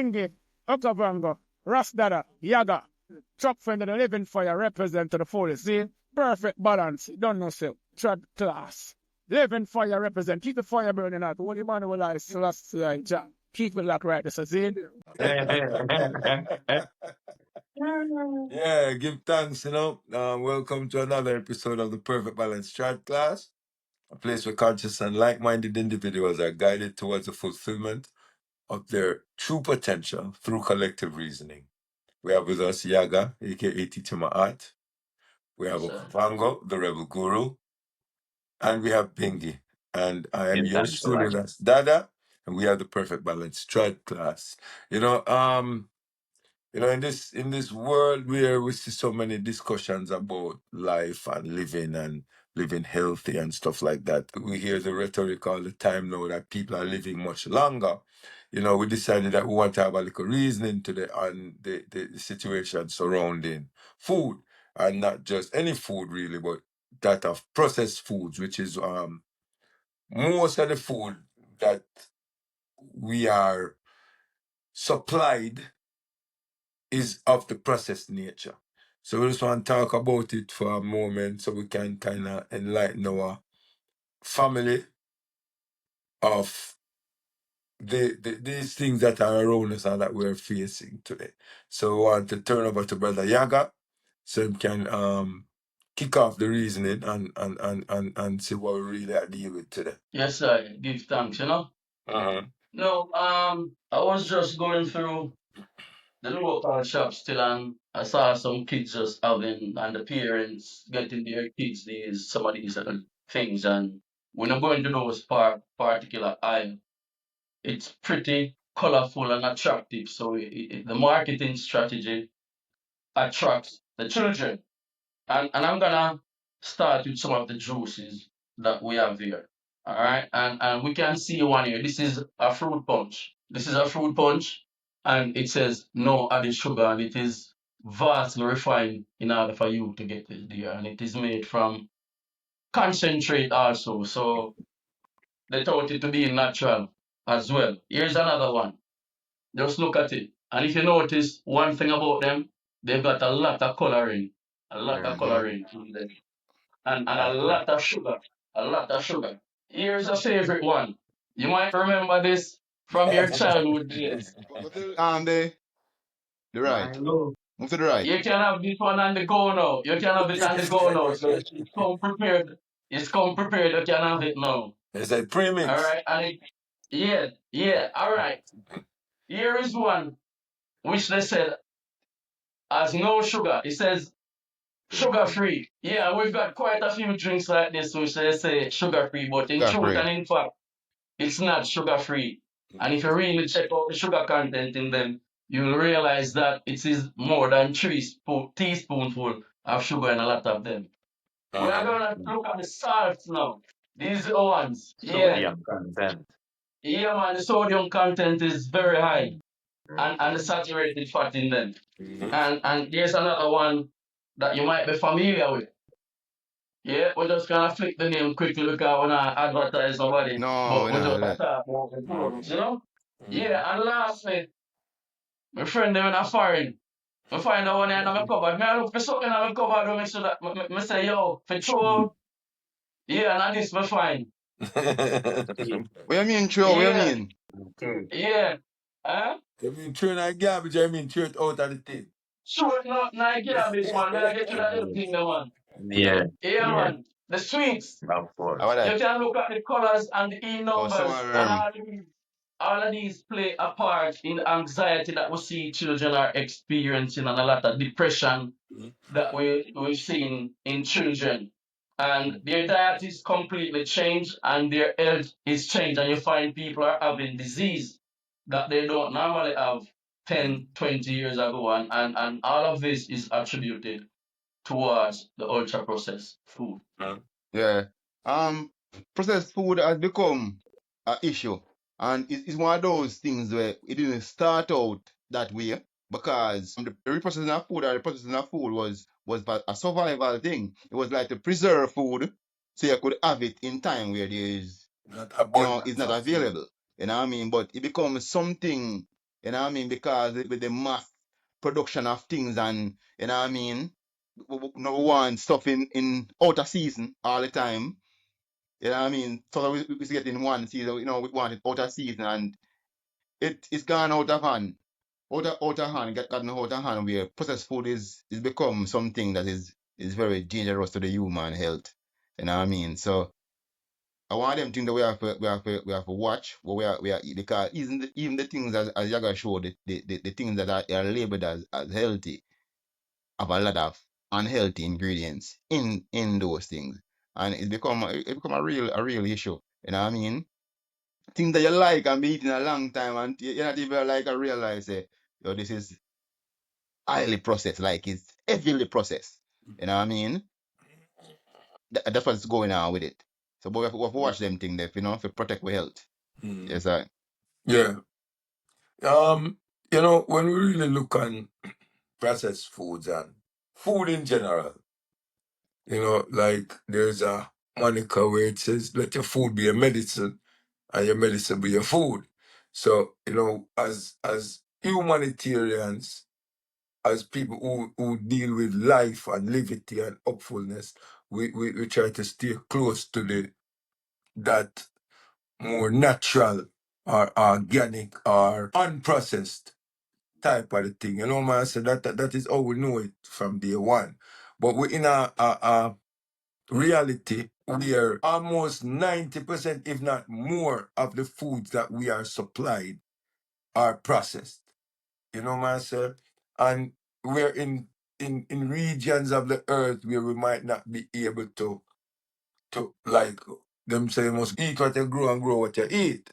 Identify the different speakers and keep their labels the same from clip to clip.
Speaker 1: Bingy, Okavango, Rasdada, Yaga, Truck Fender, the Living Fire represent to the fullest. See? Perfect balance. Don't know so. Trad class. Living Fire represent. Keep the fire burning out. What the man will I last Jack. Keep it like right. This is it.
Speaker 2: Yeah, give thanks, welcome to another episode of the Perfect Balance Strat Class, a place where conscious and like-minded individuals are guided towards the fulfillment of their true potential through collective reasoning. We have with us Yaga, aka Teacher Ma'at. We have Vango, the Rebel Guru, and we have Bingi. And I am yours truly, that's Dada, and we are the Perfect Balance Strat Class. In this world where we see so many discussions about life and living healthy and stuff like that, we hear the rhetoric all the time now that people are living much longer. We decided that we want to have a little reasoning today on the situation surrounding food, and not just any food really, but that of processed foods, which is most of the food that we are supplied is of the processed nature. So we just want to talk about it for a moment so we can kind of enlighten our family of these things that are around us and that we're facing today. So we want to turn over to Brother Yaga so he can kick off the reasoning and see what we really are dealing with today.
Speaker 3: Yes, sir. Give thanks,
Speaker 2: Uh-huh.
Speaker 3: No, I was just going through the local shop still, and I saw some kids just having, and the parents getting their kids some of these things, and when I'm going to those particular aisle, it's pretty colorful and attractive. So the marketing strategy attracts the children. And I'm gonna start with some of the juices that we have here. All right, and we can see one here. This is a fruit punch. This is a fruit punch, and it says no added sugar, and it is vastly refined in order for you to get it there, and it is made from concentrate also. So they taught it to be natural as well. Here's another one. Just look at it, and if you notice one thing about them, they've got a lot of coloring, a lot of coloring in them and a lot of sugar. A lot of sugar. Here's a favorite one. You might remember this from your childhood days.
Speaker 4: Go to the right.
Speaker 3: Milo.
Speaker 4: Move to the right.
Speaker 3: You can have this one on the go now. You can have it on the go now. So it's come prepared. It's come prepared. You can have it now.
Speaker 2: It's a premix.
Speaker 3: All right. Yeah. All right. Here is one which they said has no sugar. It says sugar free. Yeah, we've got quite a few drinks like this which they say sugar free, but in truth
Speaker 4: Sugar-free.
Speaker 3: and in fact, it's not sugar free. And if you really check out the sugar content in them, you'll realize that it is more than teaspoonful of sugar in a lot of them. We are gonna look at the salts now. These are the ones.
Speaker 5: Sodium content.
Speaker 3: Yeah, man, the sodium content is very high. And the saturated fat in them. And here's another one that you might be familiar with. Yeah, we're just gonna flick the name quickly because we're not advertise nobody.
Speaker 4: No,
Speaker 3: But we're
Speaker 4: no,
Speaker 3: just talk about the products, Yeah, and lastly, my friend them in a foreign. I find out one in my cupboard. Me I look for something in my cupboard to make sure that me say, yo, for true. Yeah, and this me find.
Speaker 4: What you mean, Joe? What you
Speaker 3: Yeah.
Speaker 4: mean?
Speaker 3: Yeah. Huh?
Speaker 2: You mean throw that garbage, I mean throw it out of the thing.
Speaker 3: Sure, not garbage, man. When I get to that little thing, man.
Speaker 5: Yeah.
Speaker 3: Yeah, man. The sweets.
Speaker 5: Of course.
Speaker 4: How about
Speaker 3: You
Speaker 4: that?
Speaker 3: can look at the colors and the E numbers.
Speaker 4: some of them.
Speaker 3: And all of these play a part in the anxiety that we see children are experiencing and a lot of depression that we've seen in children. And their diet is completely changed and their health is changed. And you find people are having disease that they don't normally have 10, 20 years ago. And all of this is attributed towards the ultra processed food.
Speaker 4: Yeah. Processed food has become an issue. And it's one of those things where it didn't start out that way because the reprocessing of food or the processing of food was a survival thing. It was like to preserve food so you could have it in time where there is,
Speaker 2: Not
Speaker 4: it's not available. You know what I mean? But it becomes something You know what I mean? Because with the mass production of things and you know what I mean, no one stuff in out of season all the time. You know what I mean? So we get in one season, we want it out of season and it's gone out of hand. Out of hand, gotten out of hand where processed food is become something that is very dangerous to the human health. You know what I mean? So I want them things that we have to watch what we are eating because even the things as Yaga showed the things that are labeled as healthy have a lot of unhealthy ingredients in those things. And it become a real issue. You know what I mean? Things that you like and be eating a long time and you're not even like I realize yo, this is highly processed, like it's heavily processed. You know what I mean? That's what's going on with it. So but we have to watch them things there, to protect our health.
Speaker 2: Mm.
Speaker 4: Yes, I.
Speaker 2: Yeah. When we really look on processed foods and food in general, like there's a moniker where it says, let your food be a medicine and your medicine be your food. So, as humanitarians, as people who deal with life and levity and hopefulness, we try to stay close to that more natural or organic or unprocessed type of the thing. Man, so that is how we know it from day one. But we're in a reality where almost 90%, if not more, of the foods that we are supplied are processed. Man, sir? And we're in regions of the earth where we might not be able to like them say you must eat what you grow and grow what you eat.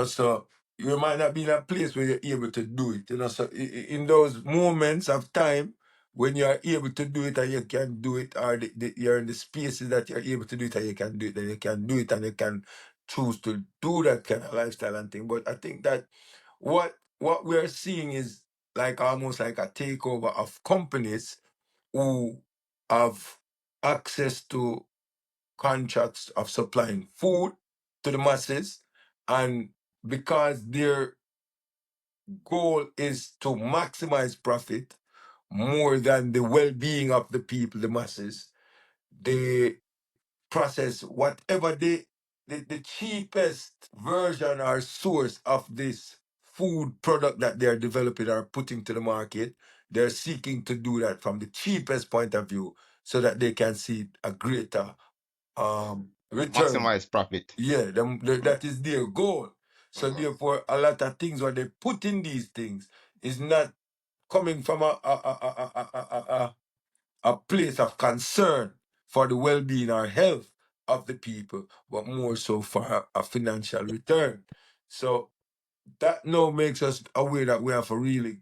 Speaker 2: So you might not be in a place where you're able to do it. So in those moments of time when you're able to do it and you can do it, or you're in the spaces that you're able to do it and you can do it, then you can do it and you can choose to do that kind of lifestyle and thing. But I think that what we're seeing is like almost like a takeover of companies who have access to contracts of supplying food to the masses, and because their goal is to maximize profit more than the well-being of the people, the masses, they process whatever the cheapest version or source of this food product that they're developing or putting to the market. They're seeking to do that from the cheapest point of view so that they can see a greater return.
Speaker 4: Maximize profit.
Speaker 2: Yeah, that is their goal. So therefore, a lot of things what they put in these things is not coming from a place of concern for the well-being or health of the people, but more so for a financial return. So that now makes us aware that we have to really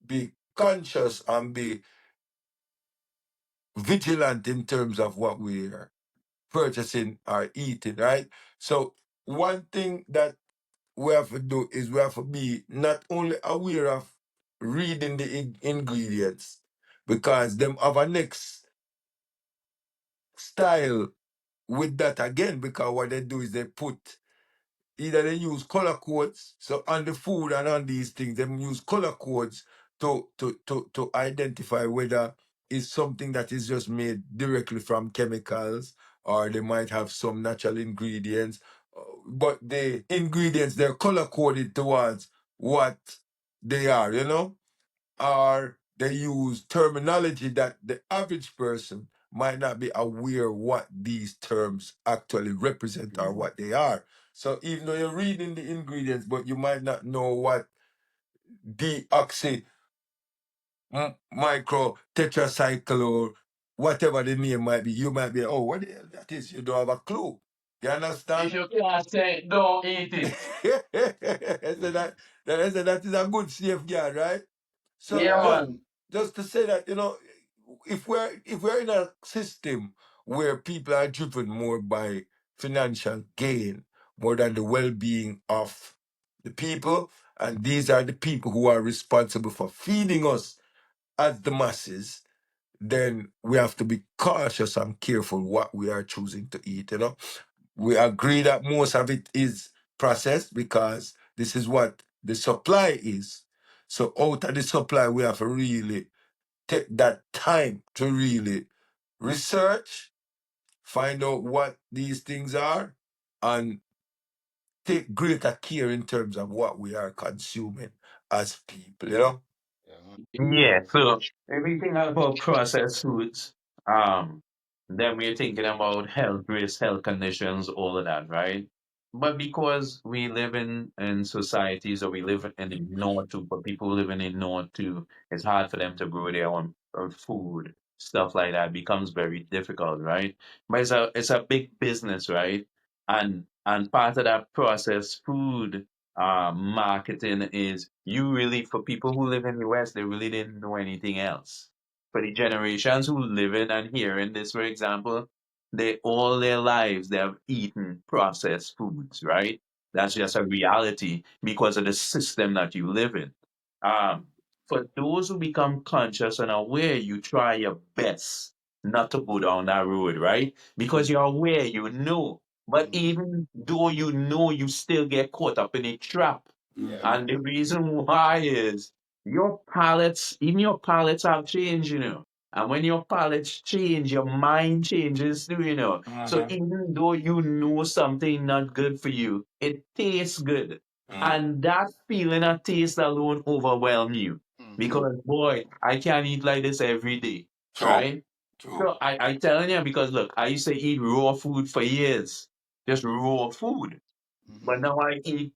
Speaker 2: be conscious and be vigilant in terms of what we're purchasing or eating, right? So one thing that we have to do is we have to be not only aware of reading the ingredients, because them have a next style with that again, because what they do is they put either they use color codes, so on the food and on these things, they use color codes to identify whether it's something that is just made directly from chemicals or they might have some natural ingredients. But the ingredients, they're color coded towards what they are, or they use terminology that the average person might not be aware what these terms actually represent or what they are. So even though you're reading the ingredients, but you might not know what deoxy micro tetracycle or whatever the name might be, you might be, oh, what the hell that is? You don't have a clue. You
Speaker 3: If
Speaker 2: understand?
Speaker 3: you can't say it, don't eat it.
Speaker 2: That is a good safeguard, right? So
Speaker 3: Yeah,
Speaker 2: just,
Speaker 3: man.
Speaker 2: just to say that, if we're in a system where people are driven more by financial gain more than the well-being of the people, and these are the people who are responsible for feeding us as the masses, then we have to be cautious and careful what we are choosing to eat. We agree that most of it is processed because this is what the supply is. So out of the supply, we have to really take that time to really research, find out what these things are, and take greater care in terms of what we are consuming as people, you know?
Speaker 4: Yeah, man.
Speaker 5: Yeah, so if we think about processed foods, then we're thinking about health risks, health conditions, all of that, right? But because we live in societies or we live in the north too, but people living in north too, it's hard for them to grow their own food, stuff like that becomes very difficult, right? But it's a big business, right? And part of that processed food marketing is you really for people who live in the West, they really didn't know anything else. For the generations who live in and hearing this, for example, they all their lives they have eaten processed foods, right? That's just a reality because of the system that you live in. Um, for those who become conscious and aware, you try your best not to go down that road, right? Because you're aware, you know, but
Speaker 4: Mhm.
Speaker 5: even though you know, you still get caught up in a trap.
Speaker 4: Yeah,
Speaker 5: And
Speaker 4: man.
Speaker 5: the reason why is your palates, even your palates have changed, you know. And when your palates change, your mind changes too, you know. So
Speaker 2: Mm-hmm.
Speaker 5: even though you know something not good for you, it tastes good.
Speaker 2: Mm.
Speaker 5: And that feeling of taste alone overwhelm you.
Speaker 4: Mhm.
Speaker 2: True,
Speaker 5: Because boy, I can't eat like this every day.
Speaker 2: true,
Speaker 5: Right?
Speaker 2: true.
Speaker 5: So I telling you because look, I used to eat raw food for years. Just raw food. But
Speaker 4: Mhm.
Speaker 5: now I eat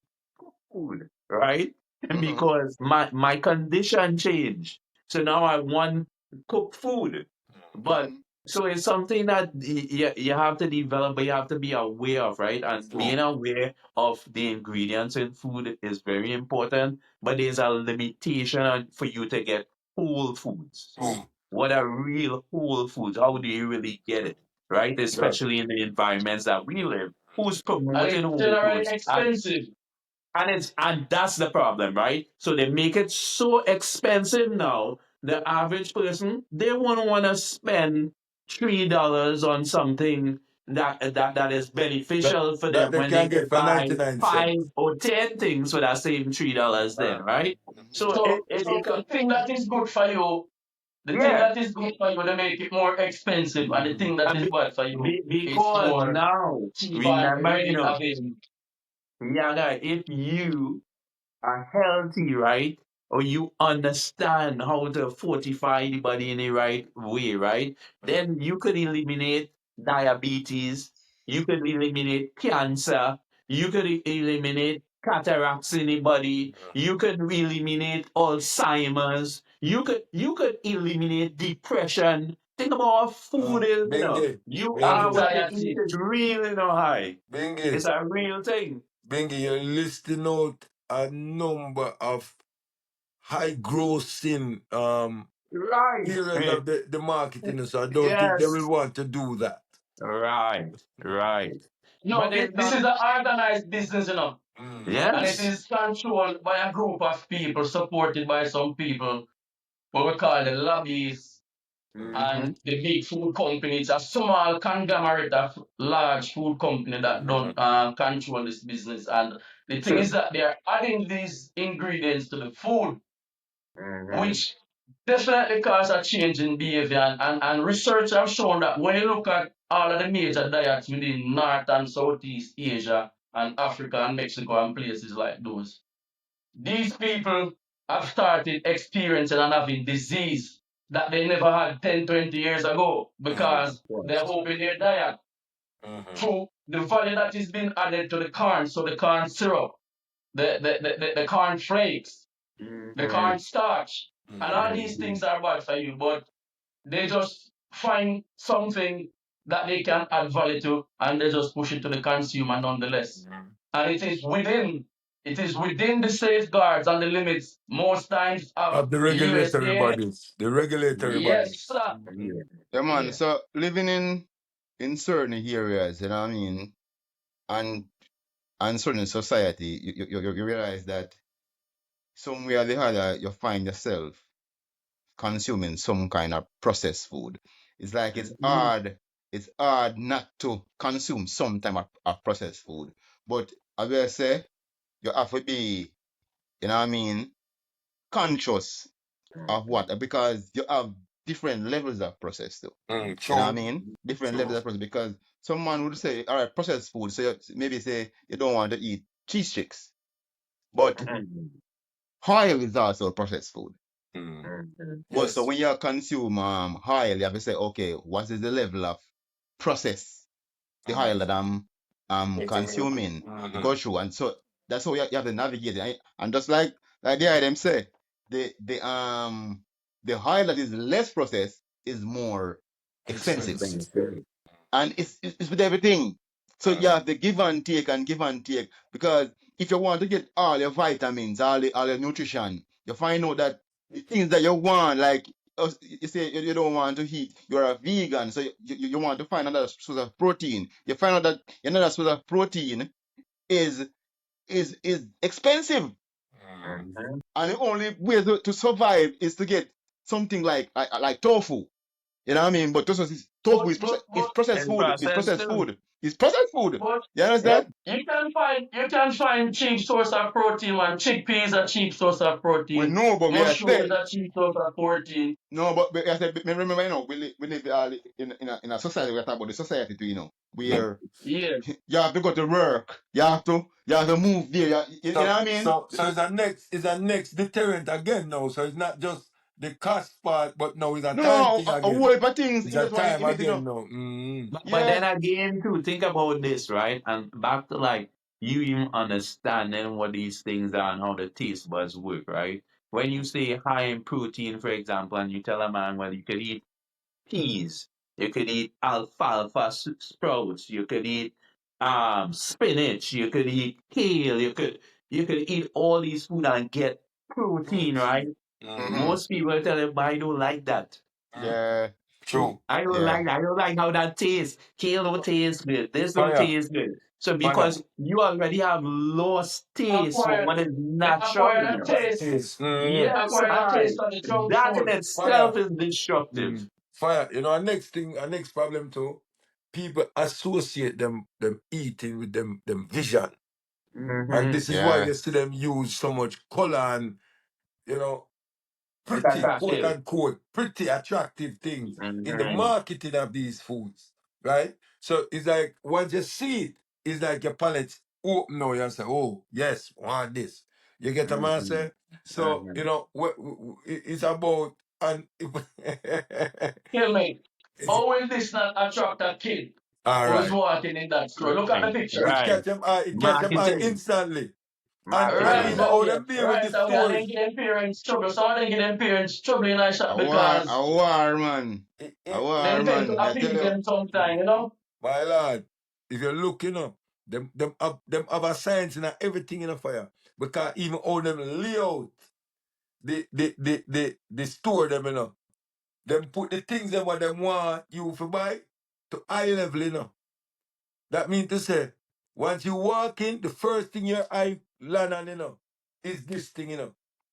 Speaker 5: food, right?
Speaker 4: Mhm.
Speaker 5: Because my condition changed. So now I want cooked food. But
Speaker 4: Mhm.
Speaker 5: so it's something that you have to develop, but you have to be aware of, right? And
Speaker 2: True,
Speaker 5: being aware of the ingredients in food is very important. But there's a limitation for you to get whole foods.
Speaker 2: true.
Speaker 5: What are real whole foods? How do you really get it? Right?
Speaker 2: Yeah.
Speaker 5: Especially in the environments that we live. Who's
Speaker 3: And
Speaker 5: promoting
Speaker 3: it's
Speaker 5: whole
Speaker 3: generally
Speaker 5: foods?
Speaker 3: expensive.
Speaker 5: And that's the problem, right? So they make it so expensive now. The average person they won't want to spend $3 on something that is
Speaker 2: That
Speaker 5: beneficial for
Speaker 2: that
Speaker 5: them
Speaker 2: they
Speaker 5: when they
Speaker 2: can get
Speaker 5: could
Speaker 2: for
Speaker 5: buy
Speaker 2: 99
Speaker 5: five
Speaker 2: cents.
Speaker 5: or 10 things for that same $3 then, right?
Speaker 4: Mhm.
Speaker 5: So
Speaker 3: So,
Speaker 5: it
Speaker 3: so the
Speaker 5: becomes
Speaker 3: thing that is good for you, the thing
Speaker 5: yeah.
Speaker 3: that is good for you, they make it more expensive, and the thing that
Speaker 5: And
Speaker 3: is bad for you, it's
Speaker 5: because
Speaker 3: more
Speaker 5: now
Speaker 3: cheap and
Speaker 5: remember,
Speaker 3: ready available.
Speaker 5: yeah, guy, if you are healthy, right? Or you understand how to fortify the body in the right way, right? Then you could eliminate diabetes, you could eliminate cancer, you could eliminate cataracts in the body, you could eliminate Alzheimer's, you could eliminate depression. Think about how food is, you know.
Speaker 2: Bingy,
Speaker 5: You are
Speaker 2: Bingy,
Speaker 5: what you eat
Speaker 3: Anxiety.
Speaker 5: is real, you know, high.
Speaker 2: Bingy,
Speaker 5: It's a real thing.
Speaker 2: Bingy, you're listing out a number of high grossing
Speaker 5: Right.
Speaker 2: areas of the marketing, so I don't think they will
Speaker 5: Yes.
Speaker 2: want to do that.
Speaker 5: Right. Right.
Speaker 3: No,
Speaker 5: But it's
Speaker 3: this
Speaker 5: not.
Speaker 3: is an organized business,
Speaker 2: Mm-hmm.
Speaker 3: and it
Speaker 5: Yes.
Speaker 3: is controlled by a group of people, supported by some people, what we call the lobbies
Speaker 5: Mm-hmm.
Speaker 3: and the big food companies. A small conglomerate of large food company that don't control this business. And the thing is
Speaker 5: True.
Speaker 3: that they are adding these ingredients to the food,
Speaker 5: Mm-hmm.
Speaker 3: which definitely cause a change in behavior. And research have shown that when you look at all of the major diets within North and Southeast Asia and Africa and Mexico and places like those, these people have started experiencing and having disease that they never had 10, 20 years ago because they're
Speaker 5: Yes.
Speaker 3: hoping their diet
Speaker 2: Mm-hmm.
Speaker 3: through the value that is being added to the corn, so the corn syrup, the corn flakes, the
Speaker 5: Mm-hmm.
Speaker 3: corn starch, and all these
Speaker 5: Mm-hmm.
Speaker 3: things are bad for you, but they just find something that they can add value to and they just push it to the consumer nonetheless. And it is within the safeguards and the limits most times of
Speaker 2: Of the regulatory
Speaker 3: USDA.
Speaker 2: bodies, the regulatory
Speaker 3: Yes,
Speaker 2: bodies.
Speaker 3: sir.
Speaker 5: Yeah.
Speaker 4: Yeah, man.
Speaker 3: Yeah.
Speaker 4: So living in certain areas, you know what I mean, and certain society, you realize that somewhere or the other you find yourself consuming some kind of processed food. It's like
Speaker 5: Mm-hmm.
Speaker 4: it's hard not to consume some type of processed food. But I will say you have to be you know what I mean, conscious of what, because you have different levels of process too. You know what I
Speaker 2: True.
Speaker 4: mean? Different
Speaker 2: True.
Speaker 4: levels of process, because someone would say, all right, processed food. So maybe say you don't want to eat cheese sticks, but oil is also processed food.
Speaker 2: Mm.
Speaker 4: But so
Speaker 2: Yes.
Speaker 4: when you consume oil, you have to say, okay, what is the level of process the
Speaker 2: Mm.
Speaker 4: oil that I'm consuming
Speaker 2: Mm-hmm.
Speaker 4: go through, and so that's how you have to navigate it. And just like the item say, the oil that is less processed is more expensive,
Speaker 2: Expensive.
Speaker 4: and it's with everything. So you
Speaker 2: Mm.
Speaker 4: have to give and take and give and take, because if you want to get all your vitamins, all your nutrition, you find out that the things that you want, like you say you don't want to eat, you're a vegan, so you want to find another source of protein. You find out that another source of protein is is expensive,
Speaker 2: Mm.
Speaker 4: and the only way to survive is to get something like tofu. You know what I mean? But tofu
Speaker 3: But
Speaker 4: is
Speaker 3: but but
Speaker 4: processed
Speaker 5: And
Speaker 4: food. It's
Speaker 5: processed
Speaker 4: processed
Speaker 5: too.
Speaker 4: food. It's processed food.
Speaker 3: but
Speaker 4: You
Speaker 5: Yep.
Speaker 4: understand?
Speaker 3: you can find cheap source of protein, man. Chickpea is a cheap source of
Speaker 4: We
Speaker 3: protein.
Speaker 4: know, but we are
Speaker 3: Mushroom is
Speaker 4: say
Speaker 3: a cheap source of protein.
Speaker 4: no, but I said, remember, we live in a society. We are talking about the society too, where
Speaker 3: Yeah.
Speaker 4: you have to go to work. You have to move there. You know
Speaker 2: So,
Speaker 4: what I mean?
Speaker 2: so it's a next deterrent again now. So it's not just the cost part, but now it's a
Speaker 4: No,
Speaker 2: time
Speaker 4: no,
Speaker 2: thing
Speaker 4: a
Speaker 2: again.
Speaker 4: whole heap of things
Speaker 2: It's
Speaker 4: in
Speaker 2: a
Speaker 4: this one
Speaker 2: time
Speaker 4: in it,
Speaker 2: again now. Mm.
Speaker 5: But
Speaker 4: Yeah,
Speaker 5: then again, too, think about this, right? And back to like you even understanding what these things are and how the taste buds work, right? When you say high in protein, for example, and you tell a man, well, you could eat peas, you could eat alfalfa sprouts, you could eat spinach, you could eat kale, you could eat all these food and get protein, right?
Speaker 2: Protein. Mm-hmm.
Speaker 4: mm-hmm.
Speaker 5: Most people tell him, I don't like that.
Speaker 2: Mm.
Speaker 4: Yeah,
Speaker 2: True.
Speaker 5: I don't
Speaker 4: yeah,
Speaker 5: like that. I don't like how that tastes. Kale don't taste good. This don't
Speaker 2: Fire.
Speaker 5: taste good. So
Speaker 2: Fire.
Speaker 5: because you already have lost taste for
Speaker 3: Acquired
Speaker 5: what is natural
Speaker 3: acquired
Speaker 5: in
Speaker 3: a
Speaker 5: us.
Speaker 3: taste.
Speaker 2: Yes. Mm.
Speaker 5: Yes,
Speaker 3: Acquired a
Speaker 5: I.
Speaker 3: taste for the junk
Speaker 5: That in
Speaker 3: food.
Speaker 5: itself
Speaker 2: Fire.
Speaker 5: is destructive.
Speaker 2: Fire. You know, our next thing, our next problem too, people associate them eating with them vision. And
Speaker 5: Mm-hmm.
Speaker 2: this is why
Speaker 4: yeah,
Speaker 2: you see them use so much color and, you know,
Speaker 5: It's
Speaker 2: pretty, quote
Speaker 5: attractive.
Speaker 2: unquote, pretty attractive things in the
Speaker 5: Mm-hmm.
Speaker 2: marketing of these foods, right? So it's like once you see it, it's like your palate open now. You say, oh, yes, want this. You get a man
Speaker 5: Mm-hmm.
Speaker 2: say? So,
Speaker 5: Mm-hmm.
Speaker 2: you know, it's about, and
Speaker 3: Kill me. How will this not attract a kid
Speaker 2: all
Speaker 3: who's
Speaker 2: right.
Speaker 3: walking in that store? Look at the
Speaker 5: Right.
Speaker 3: picture.
Speaker 5: Right.
Speaker 2: It catch them eye
Speaker 5: Marketing.
Speaker 2: instantly. And
Speaker 3: Right
Speaker 2: even
Speaker 5: Marketing.
Speaker 4: yeah.
Speaker 2: how them
Speaker 3: away.
Speaker 2: deal with the
Speaker 3: Right away. And then
Speaker 2: stores.
Speaker 3: get them parents trouble. So then get them parents trouble in a shop
Speaker 4: A
Speaker 3: because
Speaker 4: war, man. A
Speaker 3: they
Speaker 4: war,
Speaker 3: tend to
Speaker 4: man. I tell
Speaker 3: appease
Speaker 4: you.
Speaker 3: them sometime, you know?
Speaker 2: My lord, if you look, them have a science in everything in a fire. Because even all them layout, they store them, Them put the things them what them want you to buy to eye level, That means to say, once you walk in, the first thing your eye land on, is this thing,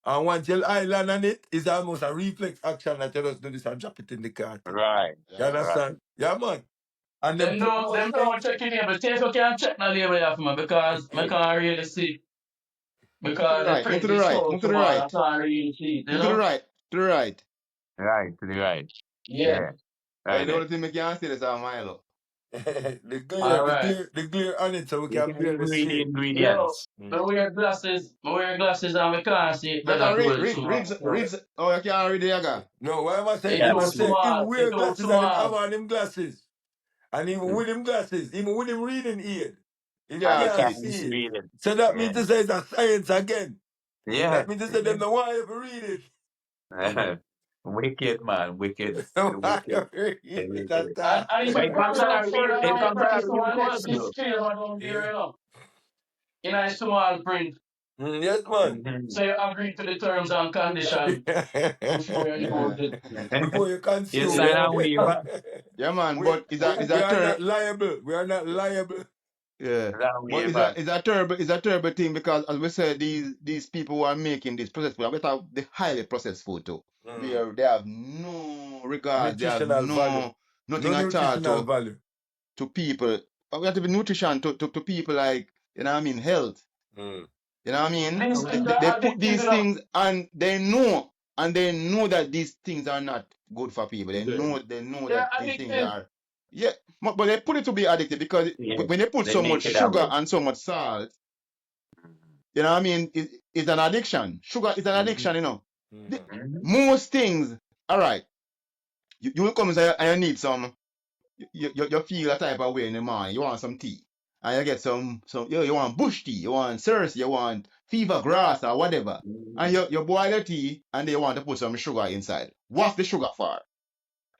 Speaker 2: And once your eye land on it, it's almost a reflex action that you just do this and drop it in the cart.
Speaker 5: Right.
Speaker 2: You
Speaker 4: Yeah.
Speaker 5: Right.
Speaker 2: understand? Yeah, man. And them
Speaker 3: Them
Speaker 2: put
Speaker 3: don't
Speaker 2: more
Speaker 3: them don't check in here, but see if you can check the label here for me because I can't really see
Speaker 4: Move to the
Speaker 3: because the
Speaker 4: right. Move to
Speaker 3: print
Speaker 4: the
Speaker 3: is
Speaker 4: right.
Speaker 3: so
Speaker 4: Move to the
Speaker 3: small I
Speaker 4: right.
Speaker 3: can't really see it, you
Speaker 4: Move to the
Speaker 3: know?
Speaker 4: right. To the right.
Speaker 5: Right. To the right.
Speaker 3: Yeah.
Speaker 5: Yeah.
Speaker 4: Hey,
Speaker 5: Right
Speaker 4: the
Speaker 5: there.
Speaker 4: only thing we can see is our Milo.
Speaker 3: All right.
Speaker 2: the glare on it so we
Speaker 5: You
Speaker 2: can
Speaker 5: can
Speaker 2: barely
Speaker 5: read
Speaker 2: see
Speaker 5: the
Speaker 2: it.
Speaker 3: Yo,
Speaker 5: ingredients.
Speaker 3: I wear glasses and we can't see it
Speaker 4: You
Speaker 3: better
Speaker 4: can
Speaker 3: too
Speaker 4: read,
Speaker 3: it's
Speaker 4: read,
Speaker 3: small.
Speaker 4: read, read. Oh, you can't read the yaga.
Speaker 2: No, what am I saying?
Speaker 3: It
Speaker 2: Him
Speaker 5: Yeah.
Speaker 3: too
Speaker 2: I say him
Speaker 3: small. It
Speaker 2: wear
Speaker 3: too
Speaker 2: glasses and him have
Speaker 3: small.
Speaker 2: on him glasses. And even with him glasses, even with him reading aid, him
Speaker 5: I
Speaker 4: Can't
Speaker 2: can't
Speaker 4: see
Speaker 5: can't
Speaker 4: it.
Speaker 2: see it.
Speaker 5: read it.
Speaker 2: So that
Speaker 5: Yeah.
Speaker 2: means to say it's a science again.
Speaker 5: Yeah.
Speaker 2: That means to say them no want you to read it.
Speaker 5: Wicked man, wicked,
Speaker 2: No want you
Speaker 5: wicked,
Speaker 2: to read it
Speaker 5: wicked.
Speaker 2: at
Speaker 3: And,
Speaker 2: all.
Speaker 3: and it's
Speaker 5: But
Speaker 3: a problem up further
Speaker 5: it
Speaker 3: down the
Speaker 5: comes out
Speaker 3: price
Speaker 5: a
Speaker 3: to
Speaker 5: real
Speaker 3: our next
Speaker 5: cost though.
Speaker 3: disclaimer down there,
Speaker 2: Yeah.
Speaker 3: you know. In a small print.
Speaker 2: Yes, man.
Speaker 5: Mhm.
Speaker 3: So you agree to the terms and conditions before you
Speaker 4: Yeah.
Speaker 3: impose it.
Speaker 2: Before you
Speaker 5: You
Speaker 2: consume.
Speaker 5: sign a waiver.
Speaker 4: Yeah, man.
Speaker 2: we,
Speaker 4: But is
Speaker 2: we
Speaker 4: a
Speaker 2: are
Speaker 4: ter
Speaker 2: not liable. We are not liable.
Speaker 4: yeah.
Speaker 5: Is that a
Speaker 4: But
Speaker 5: waiver?
Speaker 4: is a terrible thing, because as we said, these people who are making this processed food, we have the highly processed food too.
Speaker 2: Mm.
Speaker 4: Where they have no regard, they have
Speaker 2: Nutritional value. No
Speaker 4: nothing at all
Speaker 2: nutritional value.
Speaker 4: to people. We have to be nutrition to people, like, health.
Speaker 2: Mm.
Speaker 4: You know what I mean?
Speaker 3: These things
Speaker 4: They
Speaker 3: are
Speaker 4: put
Speaker 3: addictive,
Speaker 4: these
Speaker 3: you know.
Speaker 4: things and they know that these things are not good for people. They know
Speaker 3: They're
Speaker 4: that these things
Speaker 3: addictive.
Speaker 4: are, yeah, but they put it to be addictive because
Speaker 5: Yeah,
Speaker 4: when they put
Speaker 5: they
Speaker 4: so much
Speaker 5: make it that
Speaker 4: sugar
Speaker 5: way.
Speaker 4: and so much salt, you know what I mean? It's an addiction. Sugar is an
Speaker 5: Mhm.
Speaker 4: addiction, you know. The-
Speaker 2: Mhm.
Speaker 5: Mhm.
Speaker 4: most things, all right, you will come and say, and you need some, you feel a type of way in the morning, you want some tea. And you get you want bush tea, you want Cersei, you want fever grass or whatever. And
Speaker 5: Mhm.
Speaker 4: you boil the tea and they want to put some sugar inside. What's the sugar for?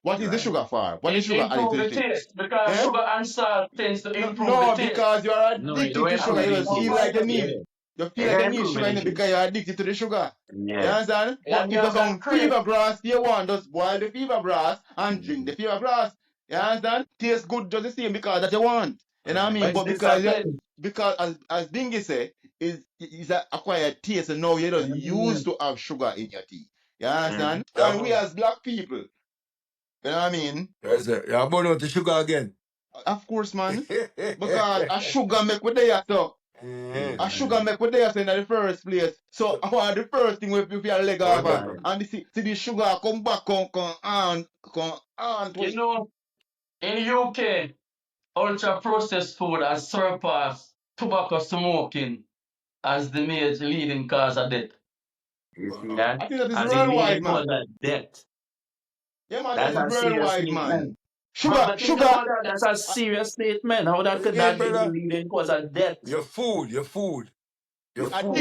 Speaker 4: What is the
Speaker 5: Right.
Speaker 4: sugar for? What is
Speaker 3: It
Speaker 4: sugar added
Speaker 3: improve
Speaker 4: to the
Speaker 3: the
Speaker 4: thing?
Speaker 3: taste because
Speaker 4: Eh?
Speaker 3: sugar and salt tends to
Speaker 4: No,
Speaker 3: improve the
Speaker 4: no,
Speaker 3: taste.
Speaker 4: because you are
Speaker 5: No, it
Speaker 4: addicted
Speaker 5: don't
Speaker 4: to sugar.
Speaker 5: improve
Speaker 4: You
Speaker 5: any
Speaker 4: just
Speaker 3: Oh,
Speaker 4: feel
Speaker 5: taste.
Speaker 4: like
Speaker 3: why?
Speaker 5: Yeah.
Speaker 4: you feel
Speaker 5: It
Speaker 4: like
Speaker 5: can
Speaker 4: you need
Speaker 5: improve
Speaker 4: sugar in
Speaker 5: any
Speaker 4: it because
Speaker 5: taste.
Speaker 4: you're addicted to the sugar. You
Speaker 5: Yeah.
Speaker 4: understand? But
Speaker 3: And you
Speaker 4: if you
Speaker 3: have that
Speaker 4: some
Speaker 3: crave.
Speaker 4: fever grass, you want just boil the fever grass and drink the
Speaker 5: Mhm.
Speaker 4: fever grass. You understand? Tastes good just the same because that you want. You know what I
Speaker 5: But
Speaker 4: mean?
Speaker 2: Mhm.
Speaker 5: it's
Speaker 4: But
Speaker 5: discipline.
Speaker 4: because as Bingy say, is an acquired taste and now you just used
Speaker 5: Mhm.
Speaker 4: to have sugar in your tea. You understand?
Speaker 5: Mhm.
Speaker 2: Yeah,
Speaker 4: And we
Speaker 2: man.
Speaker 4: as black people, you know what I mean?
Speaker 2: Yes, sir. Yeah, burn out the sugar again.
Speaker 4: Of course, man. Because a sugar make with the so. A
Speaker 2: Mhm.
Speaker 4: sugar
Speaker 5: Mhm.
Speaker 4: make what they are saying in the first place. So
Speaker 2: So,
Speaker 4: I want the first thing with your leg
Speaker 2: all
Speaker 4: over
Speaker 2: right.
Speaker 5: Right.
Speaker 4: and see the sugar come back come on
Speaker 3: You
Speaker 4: twist.
Speaker 3: know, in UK, ultra processed food has surpassed tobacco smoking as the major leading cause of death.
Speaker 5: You see
Speaker 2: Wow.
Speaker 5: that?
Speaker 4: I think that is
Speaker 5: As in
Speaker 4: worldwide,
Speaker 5: leading cause
Speaker 4: man.
Speaker 5: of death.
Speaker 4: Yeah, man, that
Speaker 5: That's
Speaker 4: is
Speaker 5: a serious
Speaker 4: worldwide,
Speaker 5: statement.
Speaker 4: man.
Speaker 5: But
Speaker 4: Sugar,
Speaker 5: but think
Speaker 4: sugar,
Speaker 5: about that. That's a
Speaker 4: uh,
Speaker 5: serious statement. How that could
Speaker 2: Hey,
Speaker 5: that be the
Speaker 2: brother,
Speaker 5: leading cause of death?
Speaker 2: your food, your food, your food,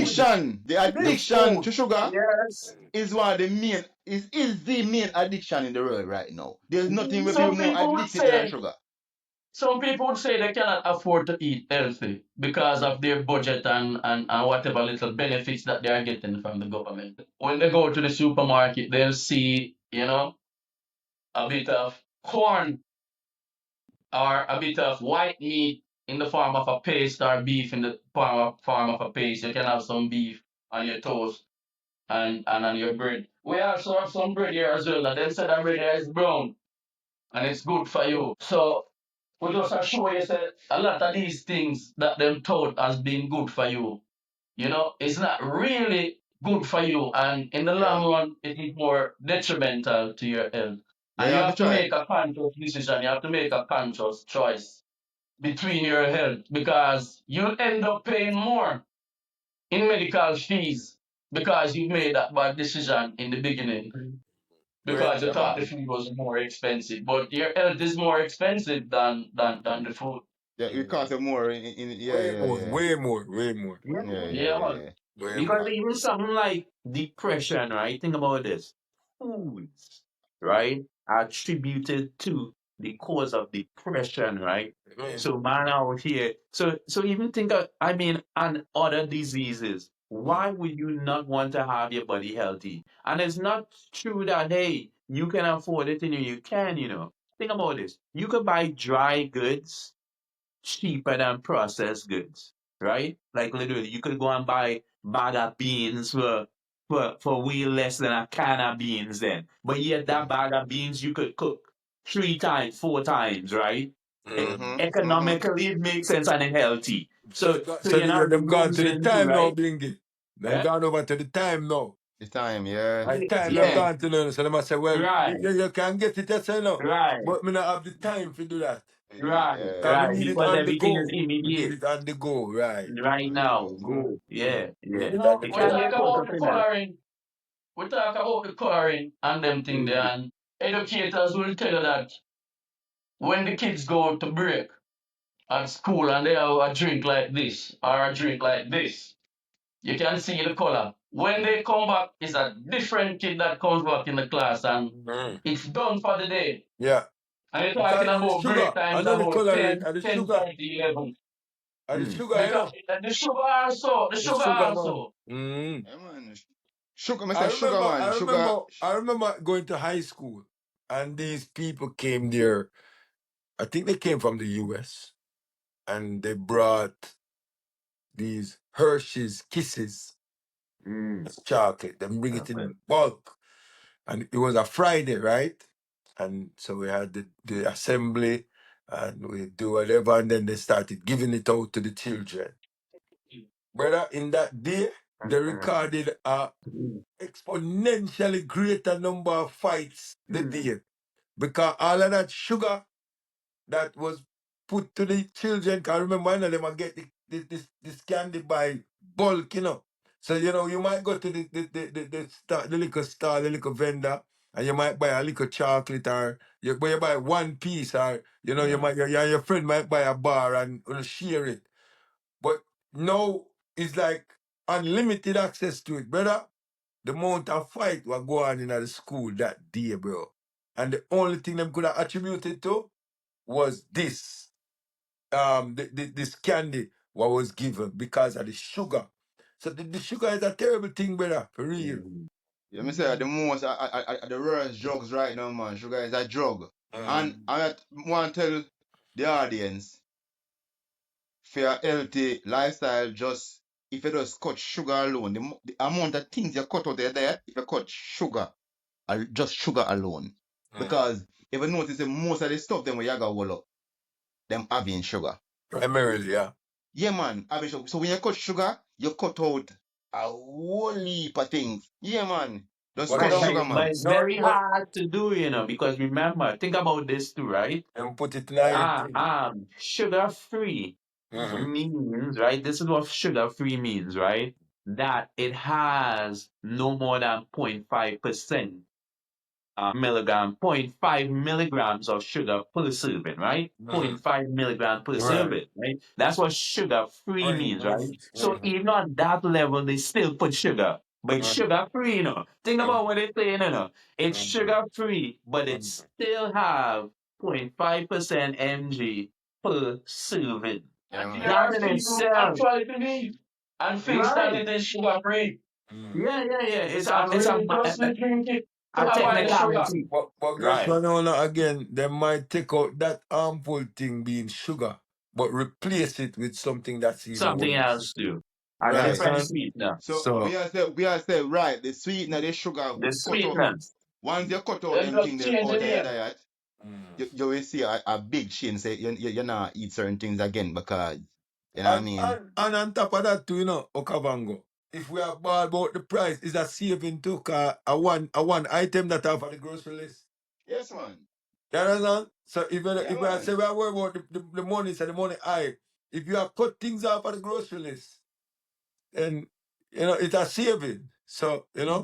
Speaker 4: the
Speaker 2: your
Speaker 4: addiction to
Speaker 2: food.
Speaker 4: sugar
Speaker 5: Yes.
Speaker 4: is one of the main is the main addiction in the world right now. There's nothing where people
Speaker 3: Some
Speaker 4: more
Speaker 3: people would
Speaker 4: addicted than
Speaker 3: say
Speaker 4: sugar.
Speaker 3: some people would say they cannot afford to eat healthy because of their budget and whatever little benefits that they are getting from the government. When they go to the supermarket, they'll see, a bit of corn or a bit of white meat in the form of a paste or beef in the form of a paste. You can have some beef on your toast and on your bread. We also have some bread here as well. And then said that bread here is brown and it's good for you. So we just are show you that a lot of these things that them told as being good for you, it's not really good for you. And in the
Speaker 4: Yeah.
Speaker 3: long run, it is more detrimental to your health.
Speaker 4: Yeah, you
Speaker 3: And you
Speaker 4: have to
Speaker 3: have to
Speaker 4: try it.
Speaker 3: make a conscious decision. You have to make a conscious choice between your health because you'll end up paying more in medical fees because you made that bad decision in the beginning
Speaker 2: Way,
Speaker 3: because you
Speaker 4: Yeah,
Speaker 3: thought the
Speaker 4: man.
Speaker 3: food was more expensive. But your health is more expensive than the food.
Speaker 4: Yeah, it costs you more yeah,
Speaker 2: way
Speaker 4: yeah,
Speaker 2: more,
Speaker 4: yeah.
Speaker 2: way more, way more,
Speaker 5: Yeah,
Speaker 4: Yeah, yeah,
Speaker 3: Yeah,
Speaker 4: yeah,
Speaker 3: man.
Speaker 4: yeah.
Speaker 2: way
Speaker 5: because
Speaker 2: more.
Speaker 5: even something like depression, right? Think about this. Foods, right, are attributed to the cause of depression, right?
Speaker 2: Man.
Speaker 5: So man out here. So even think of, I mean, and other diseases.
Speaker 2: Mm.
Speaker 5: Why would you not want to have your body healthy? And it's not true that hey, you can afford it and you can. Think about this. You could buy dry goods cheaper than processed goods, right? Like literally, you could go and buy bag of beans for way less than a can of beans then. But yet that bag of beans you could cook 3 times, 4 times, right?
Speaker 2: Mm.
Speaker 5: Economically, it makes sense and it's healthy.
Speaker 2: So,
Speaker 5: So so
Speaker 2: so
Speaker 5: you're not
Speaker 2: them gone to the
Speaker 5: losing too,
Speaker 2: time now,
Speaker 5: right?
Speaker 2: Bingy. Them
Speaker 5: Eh?
Speaker 2: gone over to the time now.
Speaker 4: This time, yeah.
Speaker 2: My time have
Speaker 5: Yeah,
Speaker 2: gone to them, so they must say, well,
Speaker 5: right,
Speaker 2: you can get it, yes or no.
Speaker 5: right,
Speaker 2: But me not have the time to do that.
Speaker 5: right,
Speaker 2: Because we
Speaker 4: Yeah.
Speaker 5: right.
Speaker 2: need it
Speaker 5: Because
Speaker 2: on the
Speaker 5: everything is
Speaker 2: go. We need
Speaker 5: immediate
Speaker 2: it on the go, right.
Speaker 5: right now.
Speaker 4: Mm-hmm.
Speaker 5: Go. Yeah,
Speaker 2: We need
Speaker 5: yeah.
Speaker 3: You
Speaker 2: it on
Speaker 3: know,
Speaker 2: the
Speaker 5: It
Speaker 3: we
Speaker 5: can
Speaker 2: go.
Speaker 5: be
Speaker 3: talk
Speaker 5: a
Speaker 3: about
Speaker 5: focus
Speaker 3: the
Speaker 5: in that.
Speaker 3: coloring. We talk about the coloring and them thing there,
Speaker 5: Mm.
Speaker 3: and educators will tell you that when the kids go to break at school and they have a drink like this or a drink like this, you can see the color. When they come back, it's a different kid that comes back in the class and
Speaker 2: Mm.
Speaker 3: it's done for the day.
Speaker 2: Yeah.
Speaker 3: And you're talking
Speaker 2: Because it's the
Speaker 3: about break
Speaker 2: sugar. I
Speaker 3: times
Speaker 2: know the
Speaker 3: about
Speaker 2: coloring
Speaker 3: 10,
Speaker 2: and the
Speaker 3: 10,
Speaker 2: sugar.
Speaker 3: 30, 11.
Speaker 2: And the
Speaker 5: Mm.
Speaker 2: sugar,
Speaker 3: Because the
Speaker 2: The
Speaker 3: sugar
Speaker 2: sugar, man.
Speaker 3: also.
Speaker 2: Mm.
Speaker 4: Yeah, man. Sugar, I
Speaker 2: I
Speaker 4: say sugar,
Speaker 2: remember,
Speaker 4: man.
Speaker 2: I
Speaker 4: Sugar.
Speaker 2: remember, I remember going to high school, and these people came there. I think they came from the US, and they brought these Hershey's Kisses
Speaker 5: Mm.
Speaker 2: chocolate. They bring it
Speaker 5: Okay.
Speaker 2: in bulk, and it was a Friday, right? And so we had the assembly, and we do whatever, and then they started giving it out to the children. Brother, in that day, they recorded a exponentially greater number of fights the day because all of that sugar that was put to the children. Can remember, I know them are get this candy by bulk, you know. So you know you might go to the liquor store, the liquor vendor, and you might buy a little chocolate or you buy one piece or you know you might your friend might buy a bar and share it. But now it's like unlimited access to it, brother. The amount of fight was going on in the school that day, bro. And the only thing them could have attributed to was this candy what was given because of the sugar. So the sugar is a terrible thing, brother, for real.
Speaker 4: Yeah, me say the most the worst drugs right now, man. Sugar is a drug. And I want to tell the audience for your healthy lifestyle, just if you just cut sugar alone, the amount of things you cut out of your diet, if you cut sugar, just sugar alone. Because if you notice that most of the stuff them we yaga wall up, them having sugar.
Speaker 2: Primarily, yeah.
Speaker 4: Yeah, man, having sugar. So when you cut sugar, you cut out a whole heap of things. Yeah, man. Just
Speaker 2: But
Speaker 4: cut
Speaker 5: But,
Speaker 2: no,
Speaker 4: sugar,
Speaker 5: but
Speaker 4: man.
Speaker 5: it's
Speaker 2: no,
Speaker 5: very
Speaker 2: but
Speaker 5: hard to do, because remember, think about this too, right?
Speaker 2: and put it in everything.
Speaker 5: Sugar free means, right? This is what sugar free means, right? That it has no more than 0.5% milligram, 0.5 milligrams of sugar per serving, right? 0.5 milligram per
Speaker 2: Right.
Speaker 5: serving, right? That's what sugar free
Speaker 2: Free
Speaker 5: means, right?
Speaker 2: means.
Speaker 5: So even on that level, they still put sugar. But it's sugar free, Think about what they say, It's sugar free, but it still have 0.5% mg per serving.
Speaker 4: Yeah,
Speaker 3: And
Speaker 4: man.
Speaker 3: there
Speaker 5: That
Speaker 3: are
Speaker 5: in
Speaker 3: people
Speaker 5: itself,
Speaker 3: actually believe and thinks that
Speaker 5: right?
Speaker 3: it is sugar free.
Speaker 5: Yeah. It's a
Speaker 3: And
Speaker 5: it's a,
Speaker 3: religiously drink it to
Speaker 5: a
Speaker 3: avoid the sugar.
Speaker 5: technicality,
Speaker 2: But guess
Speaker 5: right?
Speaker 2: what now again, they might take out that harmful thing being sugar, but replace it with something that's even
Speaker 5: Something
Speaker 2: worse.
Speaker 5: else too. A
Speaker 2: You
Speaker 4: Right.
Speaker 5: different
Speaker 2: understand?
Speaker 5: sweetener.
Speaker 4: So
Speaker 2: So
Speaker 4: we are say right, the sweetener, the sugar
Speaker 5: The
Speaker 4: cut out.
Speaker 5: sweetener.
Speaker 4: Once you cut out
Speaker 3: They
Speaker 4: them
Speaker 3: just
Speaker 4: things them
Speaker 3: change the
Speaker 4: out of your
Speaker 3: name.
Speaker 4: diet, you will see a big change. Say you not eat certain things again because you know what I mean.
Speaker 2: and on top of that too, Okavango. If we are bad about the price, is a saving too, cause a one item that have on the grocery list.
Speaker 4: Yes, man.
Speaker 2: You understand? So
Speaker 4: Yeah,
Speaker 2: if I say
Speaker 4: man.
Speaker 2: we are worried about the money, say the money high. If you have cut things off of the grocery list, then it's a saving. So,
Speaker 4: Yeah.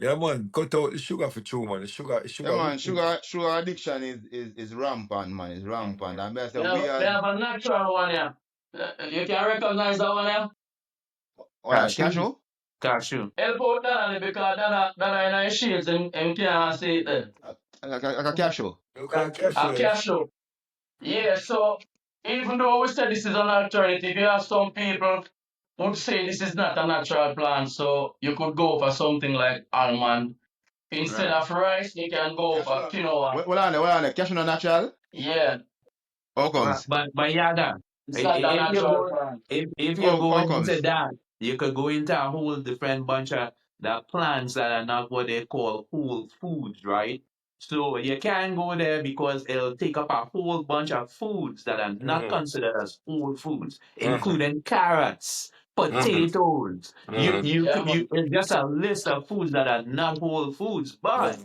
Speaker 2: yeah man, cut out the sugar for true, man. The sugar
Speaker 4: Yeah, man.
Speaker 2: wicked.
Speaker 4: Sugar addiction is rampant, man. It's rampant. And I say
Speaker 3: They have a natural one here. You can recognize that one here.
Speaker 4: what
Speaker 5: Cashew.
Speaker 4: cashew?
Speaker 5: Cashew.
Speaker 3: Help out Dana because Dana in his shades and can't see it there.
Speaker 4: Like a cashew.
Speaker 2: Look at
Speaker 5: Cashew.
Speaker 3: A
Speaker 2: cashew.
Speaker 3: cashew. Yeah, so even though we say this is an alternative, you have some people would say this is not a natural plant, so you could go for something like almond. Instead
Speaker 5: Right.
Speaker 3: of rice, you can go for quinoa.
Speaker 4: What on there? Cashew not natural?
Speaker 3: Yeah,
Speaker 4: How
Speaker 5: But
Speaker 4: comes?
Speaker 5: but Yada,
Speaker 3: it's not a
Speaker 5: if you
Speaker 3: natural
Speaker 5: go
Speaker 3: plant.
Speaker 5: if you go
Speaker 4: How
Speaker 5: into
Speaker 4: comes?
Speaker 5: that, you could go into a whole different bunch of the plants that are not what they call whole foods, right? So you can go there because it'll take up a whole bunch of foods that are not
Speaker 2: Mm-hmm.
Speaker 5: considered as whole foods,
Speaker 2: Mm-hmm.
Speaker 5: including carrots,
Speaker 2: Mm-hmm.
Speaker 5: potatoes.
Speaker 3: Yeah,
Speaker 5: You
Speaker 3: man.
Speaker 5: it's just a list of foods that are not whole foods, but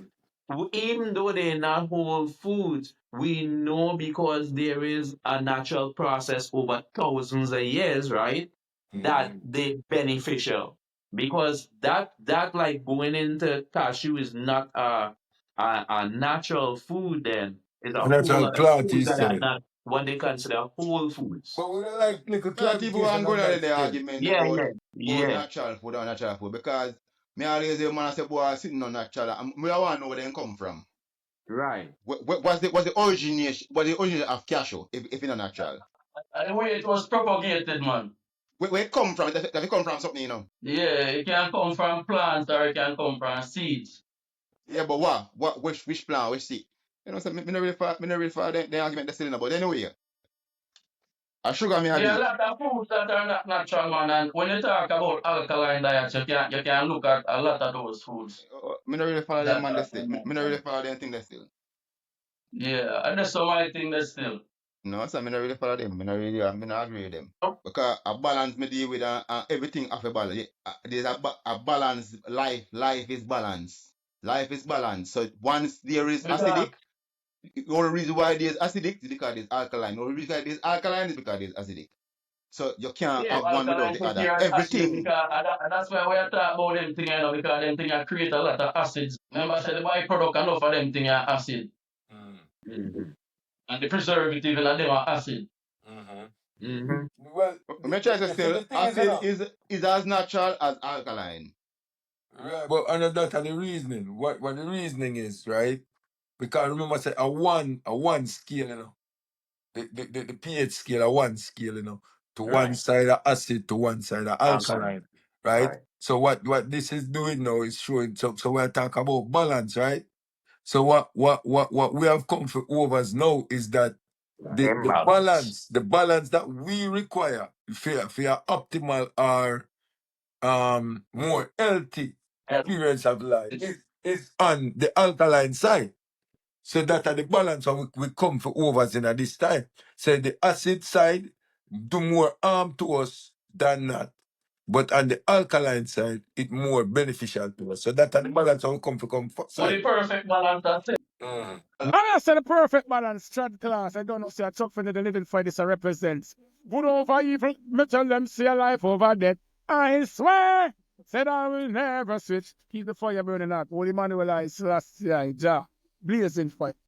Speaker 2: Mm-hmm.
Speaker 5: even though they're not whole foods, we know because there is a natural process over thousands of years, right? That
Speaker 2: Mm-hmm.
Speaker 5: they're beneficial. Because that like going into cashew is not a natural food then. It's a
Speaker 2: And that's
Speaker 5: whole
Speaker 2: how
Speaker 5: lot of
Speaker 2: clout
Speaker 5: foods
Speaker 2: is
Speaker 5: that are
Speaker 2: said.
Speaker 5: not what they consider whole foods.
Speaker 2: But we don't like little
Speaker 4: Many people want
Speaker 2: clarification
Speaker 4: to go
Speaker 2: on
Speaker 4: down
Speaker 2: that
Speaker 4: the
Speaker 2: still.
Speaker 4: argument
Speaker 5: Yeah,
Speaker 4: about
Speaker 5: yeah.
Speaker 4: natural food or natural food because me always hear man say boy sitting on natural and me I want to know where they come from.
Speaker 5: Right.
Speaker 4: What's the origin of cashew if it's not natural?
Speaker 3: And the way it was propagated, man.
Speaker 4: Where it come from? Does it come from something, you know?
Speaker 3: Yeah, it can come from plants or it can come from seeds.
Speaker 4: Yeah, but what? Which plant? Which seed? You know, so me not really for the argument they're still about. Anyway, a sugar me a
Speaker 3: There are a
Speaker 4: beat.
Speaker 3: lot of foods that are not natural, man. And when you talk about alkaline diets, you can look at a lot of those foods
Speaker 4: Me not really follow them
Speaker 3: that
Speaker 4: man they
Speaker 3: are
Speaker 4: still. Me not really
Speaker 3: natural.
Speaker 4: follow them thing they still.
Speaker 3: Yeah, and that's some I think that's still.
Speaker 4: No, so I not really follow them. I not agree with them.
Speaker 5: Oh,
Speaker 4: Because a balance me deal with everything of a balance. There's a balance. Life is balance. Life is balance. So once there is
Speaker 3: Because
Speaker 4: acidic, the only reason why there's acidic is because there's alkaline. The only reason why there's alkaline is because there's acidic. So you can't
Speaker 5: yeah.
Speaker 3: so
Speaker 4: have one without
Speaker 3: alkaline
Speaker 4: the
Speaker 3: to
Speaker 4: other.
Speaker 3: pure and acid
Speaker 4: Everything.
Speaker 3: because and that's why we are talking about them thing, you know, because them thing create a lot of acids. Remember I said the byproduct enough of them thing are acid.
Speaker 5: Mm-hmm.
Speaker 3: And the preservative and them are acid.
Speaker 5: Mm-hmm.
Speaker 2: Well,
Speaker 4: I'm trying to
Speaker 2: so
Speaker 4: say
Speaker 2: the thing is, you
Speaker 4: acid
Speaker 2: know,
Speaker 4: is as natural as alkaline.
Speaker 2: right, but under that and the reasoning, what the reasoning is, right? Because remember, I said a one scale, you know, the pH scale, a one scale, you know, to one
Speaker 5: Right.
Speaker 2: side of acid, to one side of
Speaker 5: Alkaline.
Speaker 2: alkaline, right?
Speaker 5: Right.
Speaker 2: So what this is doing now is showing. So we're talking about balance, right? So what we have come for overs now is that
Speaker 5: Imbalance.
Speaker 2: the balance that we require for your optimal or more healthy
Speaker 3: And
Speaker 2: experience of life
Speaker 3: it's
Speaker 2: is on the alkaline side. So that are the balance how we come for overs in at this time. So the acid side do more harm to us than not. But on the alkaline side, it more beneficial to us. So that are the balance how we come for
Speaker 3: what the
Speaker 2: side.
Speaker 3: perfect balance that's it.
Speaker 2: Mhm.
Speaker 1: And I said the perfect balance, third class. I don't know, say a truck for the living for this represents. Good over evil, me tell them see a life over death. I swear, said I will never switch. Keep the fire burning out. Holy Manuel I Selassie, Jah, blazing fire.